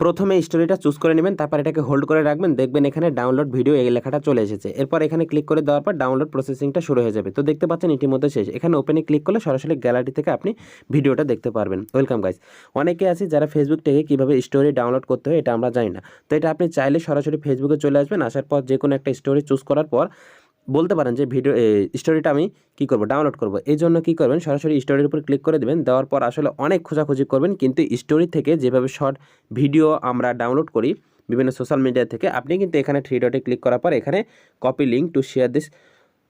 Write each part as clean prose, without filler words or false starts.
প্রথমে স্টোরিটা চুজ করে নেবেন, তারপর এটাকে হোল্ড করে রাখবেন, দেখবেন এখানে ডাউনলোড ভিডিও এই লেখাটা চলে এসেছে। এরপর এখানে ক্লিক করে দেওয়ার পর ডাউনলোড প্রসেসিংটা শুরু হয়ে যাবে। তো দেখতে পাচ্ছেন ইতিমধ্যে শেষ। এখানে ওপেনে ক্লিক করলে সরাসরি গ্যালারি থেকে আপনি ভিডিওটা দেখতে পারবেন। Welcome guys. অনেকে আছে যারা ফেসবুক থেকে কীভাবে স্টোরি ডাউনলোড করতে হয় এটা আমরা জানি না। তো এটা আপনি চাইলে সরাসরি ফেসবুকে চলে আসবেন, আসার পর যে কোনো একটা স্টোরি চুজ করার পর বলতে পারেন যে ভিডিও স্টোরিটা আমি কী করবো, ডাউনলোড করবো। এই জন্য কী করবেন, সরাসরি স্টোরির উপর ক্লিক করে দেবেন। দেওয়ার পর আসলে অনেক খোঁজাখুঁজি করবেন, কিন্তু স্টোরি থেকে যেভাবে শর্ট ভিডিও আমরা ডাউনলোড করি বিভিন্ন সোশ্যাল মিডিয়া থেকে, আপনি কিন্তু এখানে থ্রি ডটে ক্লিক করার পর এখানে copy link to share this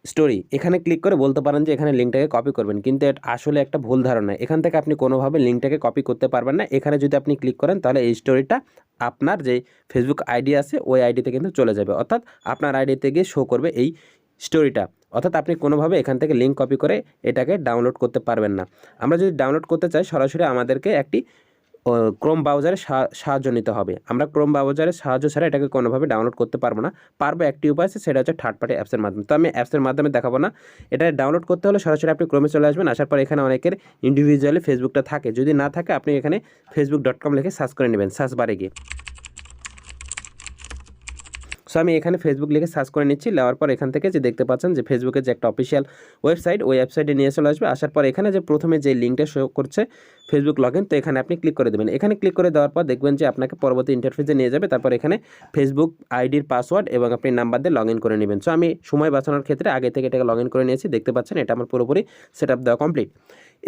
story এখানে ক্লিক করে বলতে পারেন যে এখানে লিঙ্কটাকে কপি করবেন, কিন্তু এটা আসলে একটা ভুল ধারণা। এখান থেকে আপনি কোনোভাবে লিঙ্কটাকে কপি করতে পারবেন না। এখানে যদি আপনি ক্লিক করেন তাহলে এই স্টোরিটা আপনার যে ফেসবুক আইডি আছে ওই আইডিতে কিন্তু চলে যাবে, অর্থাৎ আপনার আইডিতে গিয়ে শো করবে এই স্টোরিটা। অর্থাৎ আপনি কোনোভাবে এখান থেকে লিঙ্ক কপি করে এটাকে ডাউনলোড করতে পারবেন না। আমরা যদি ডাউনলোড করতে চাই সরাসরি আমাদেরকে একটি ক্রোম ব্রাউজারের সাহায্য নিতে হবে। আমরা ক্রোম ব্রাউজারের সাহায্য ছাড়া এটাকে কোনোভাবে ডাউনলোড করতে পারবো না। পারবো একটি উপায় আছে, সেটা হচ্ছে থার্ড পার্টি অ্যাপসের মাধ্যমে। তো আমি অ্যাপসের মাধ্যমে দেখাবো না। এটা ডাউনলোড করতে হলে সরাসরি আপনি ক্রোমে চলে আসবেন। আসার পর এখানে অনেকের ইন্ডিভিজুয়ালি ফেসবুকটা থাকে, যদি না থাকে আপনি এখানে facebook.com লিখে সার্চ করে নেবেন, সার্চ বারে গিয়ে। সো আমি এখানে ফেসবুক লিখে সার্চ করে নিচ্ছি। নেওয়ার পর এখান থেকে যে দেখতে পাচ্ছেন যে ফেসবুকের যে একটা অফিসিয়াল ওয়েবসাইট, ওই ওয়েবসাইটে নিয়ে চলে আসবে। আসার পর এখানে যে প্রথমে যে লিঙ্কটা শো করছে ফেসবুক লগ ইন, তো এখানে আপনি ক্লিক করে দেবেন। এখানে ক্লিক করে দেওয়ার পর দেখবেন যে আপনাকে পরবর্তী ইন্টারফেসে নিয়ে যাবে। তারপর এখানে ফেসবুক আইডির পাসওয়ার্ড এবং আপনি নাম্বার দিয়ে লগ ইন করে নেবেন। সো আমি সময় বাঁচানোর ক্ষেত্রে আগে থেকে এটাকে লগ ইন করে নিয়েছি। দেখতে পাচ্ছেন এটা আমার পুরোপুরি সেট আপ দেওয়া কমপ্লিট।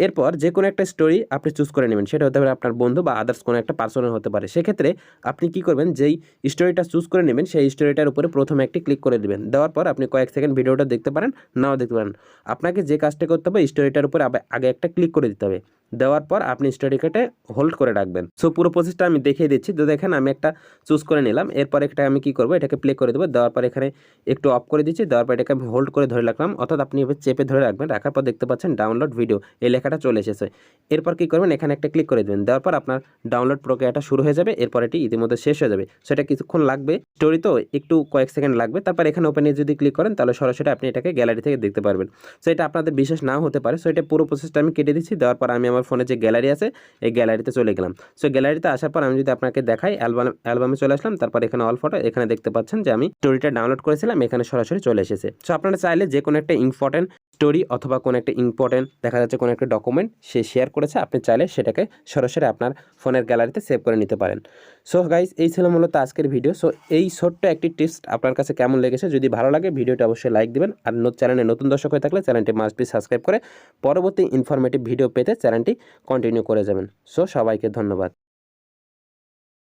এরপর যে কোনো একটা স্টোরি আপনি চুজ করে নেবেন, সেটা হতে পারে আপনার বন্ধু বা আদার্স কোনো একটা পার্সনের হতে পারে। সেক্ষেত্রে আপনি কী করবেন, যেই স্টোরিটা চুজ করে নেবেন সেই স্টোরিটার উপরে প্রথমে একটি ক্লিক করে দেবেন। দেওয়ার পর আপনি কয়েক সেকেন্ড ভিডিওটা দেখতে পারেন, নাও দেখতে পারেন। আপনাকে যে কাজটা করতে হবে, স্টোরিটার উপরে আগে একটা ক্লিক করে দিতে হবে। দেওয়ার পর আপনি স্টোরিটাকে হোল্ড করে রাখবেন। সো পুরো প্রসেসটা আমি দেখিয়ে দিচ্ছি। তো দেখেন আমি একটা চুজ করে নিলাম। এরপর একটা আমি কী করবো, এটাকে প্লে করে দেবো। দেওয়ার পর এখানে একটু অফ করে দিচ্ছি। দেওয়ার পর এটাকে আমি হোল্ড করে ধরে রাখলাম, অর্থাৎ আপনি এভাবে চেপে ধরে রাখবেন। রাখার পর দেখতে পাচ্ছেন ডাউনলোড ভিডিও এই লেখাটা চলে এসেছে। এরপর কী করবেন, এখানে একটা ক্লিক করে দেবেন। দেওয়ার পর আপনার ডাউনলোড প্রক্রিয়াটা শুরু হয়ে যাবে। এরপর এটি ইতিমধ্যে শেষ হয়ে যাবে। সেটা কিছুক্ষণ লাগবে, স্টোরি তো একটু কয়েক সেকেন্ড লাগবে। তারপর এখানে ওপেনে যদি ক্লিক করেন তাহলে সরাসরি আপনি এটাকে গ্যালারি থেকে দেখতে পারবেন। সো এটা আপনাদের বিশেষ নাও হতে পারে। সো এটা পুরো প্রসেসটা আমি কেটে দিচ্ছি। দেওয়ার পর আমি আমার ফোনে যে গ্যালারি আছে এই গ্যালারিতে চলে গেলাম। সো গ্যালারিতে আসার পর আমি যদি আপনাকে দেখাই, অ্যালবামে চলে আসলাম। তারপর এখানে অল ফটো, এখানে দেখতে পাচ্ছেন যে আমি স্টোরিটা ডাউনলোড করেছিলাম, এখানে সরাসরি চলে এসেছে। সো আপনারা চাইলে যে কোনো একটা ইম্পর্টেন্ট স্টোরি অথবা কোনো একটা ইম্পর্টেন্ট দেখা যাচ্ছে কোনো একটা ডকুমেন্ট সে শেয়ার করেছে, আপনি চাইলে সেটাকে সরাসরি আপনার ফোনের গ্যালারিতে সেভ করে নিতে পারেন। সো গাইস, এই ছিল মূলত আজকের ভিডিও। সো এই ছোট্ট একটি টিপস আপনার কাছে কেমন লেগেছে, যদি ভালো লাগে ভিডিওটা অবশ্যই লাইক দিবেন। আর চ্যানেলে নতুন দর্শক হয়ে থাকলে চ্যানেলটি মাস্ট বি সাবস্ক্রাইব করে পরবর্তী ইনফরমেটিভ ভিডিও পেতে চ্যানেলটি কন্টিনিউ করে যাবেন। সো সবাইকে ধন্যবাদ।